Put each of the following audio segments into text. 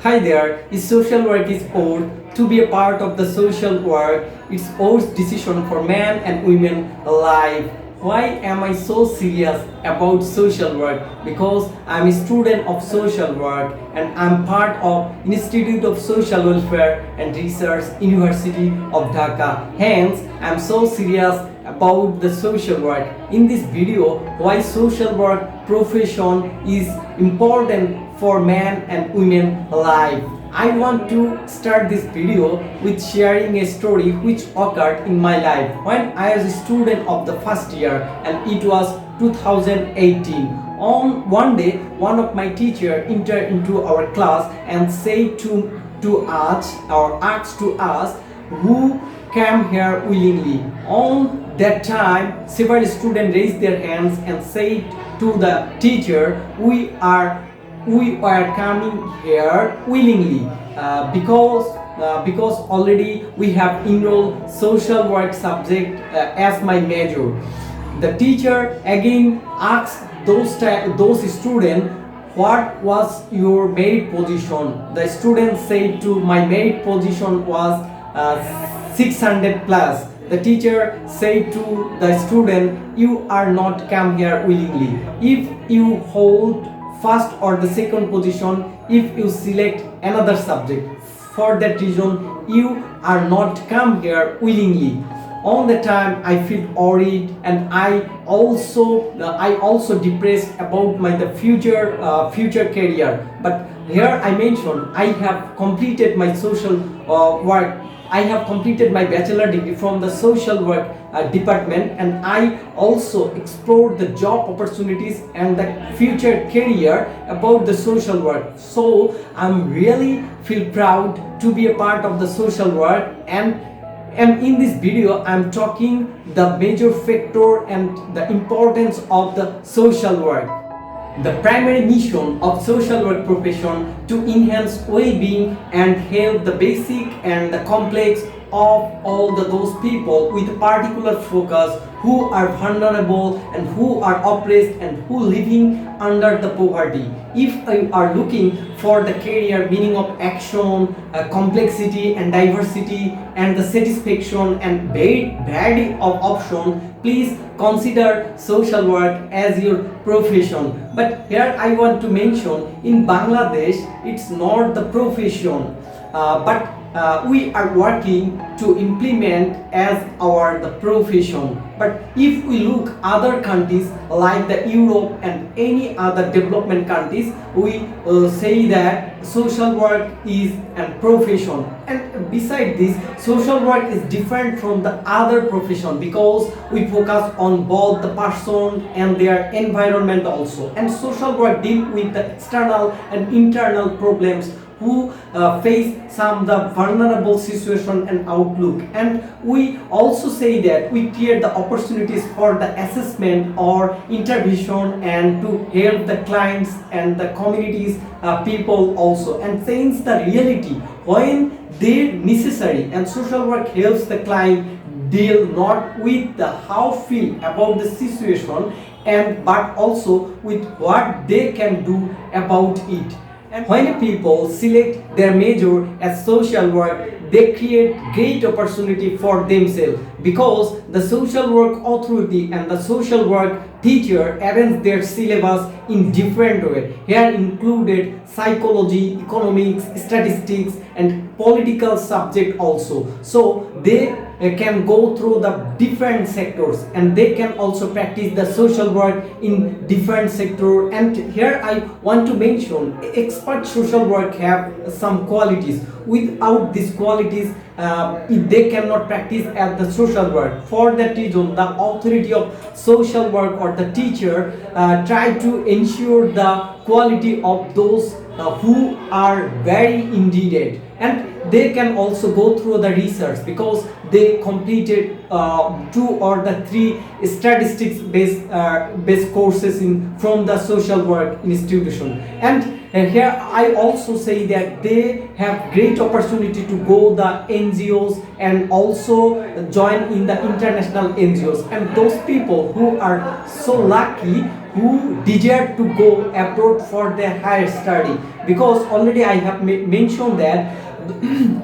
Hi there, is social work is oath to be a part of the social work. It's oath decision for men and women alike. Why am I so serious about social work? Because I'm a student of social work and I'm part of Institute of Social Welfare and Research, University of Dhaka. Hence, I'm so serious about the social work. In this video, why social work profession is important for men and women alike. I want to start this video with sharing a story which occurred in my life when I was a student of the first year, and it was 2018. On one day, one of my teacher entered into our class and said to us or asked to us who came here willingly. On that time, several students raised their hands and said to the teacher, we are coming here willingly because already we have enrolled social work subject as my major. The teacher again asked those students, what was your merit position? The student said to my merit position was 600 plus. The teacher said to the student, you are not come here willingly. If you hold first or the second position, if you select another subject, for that reason you are not come here willingly. On the time I feel worried, and I also depressed about my the future career. But here I mention I have completed my social work. I have completed my bachelor degree from the social work department, and I also explored the job opportunities and the future career about the social work. So I'm really feel proud to be a part of the social work, and in this video I'm talking the major factor and the importance of the social work. The primary mission of social work profession to enhance well-being and help the basic and the complex of all those people with particular focus who are vulnerable and who are oppressed and who living under the poverty. If you are looking for the career meaning of action, complexity and diversity and the satisfaction and variety of option, please consider social work as your profession. But here I want to mention, in Bangladesh it's not the profession, but we are working to implement as our the profession. But if we look other countries like the Europe and any other development countries, we say that social work is a profession. And beside this, social work is different from the other profession because we focus on both the person and their environment also. And social work deal with the external and internal problems who face some the vulnerable situation and outlook. And we also say that we create the opportunities for the assessment or intervention and to help the clients and the communities people also. And since the reality when they necessary, and social work helps the client deal not with the how feel about the situation and but also with what they can do about it. And when people select their major as social work, they create great opportunity for themselves because the social work authority and the social work teacher arrange their syllabus in different way. Here included psychology, economics, statistics and political subject also. So they can go through the different sectors, and they can also practice the social work in different sector. And here I want to mention expert social work have some qualities. Without these qualities they cannot practice as the social work. For that reason the authority of social work or the teacher try to ensure the quality of those who are very needed. And they can also go through the research because they completed 2 or the 3 statistics based courses from the social work institution. And here I also say that they have great opportunity to go the NGOs and also join in the international NGOs. And those people who are so lucky, who desire to go abroad for their higher study, because already I have mentioned that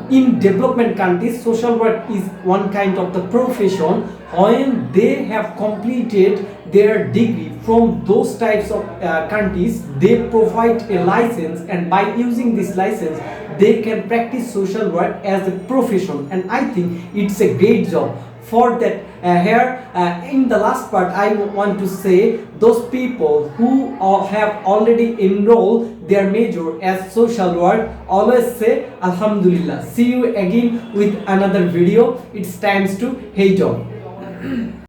in development countries social work is one kind of the profession. When they have completed their degree from those types of countries, they provide a license, and by using this license they can practice social work as a profession, and I think it's a great job. For that, here in the last part I want to say, those people who have already enrolled their major as social work, always say Alhamdulillah. See you again with another video. It's times to head on.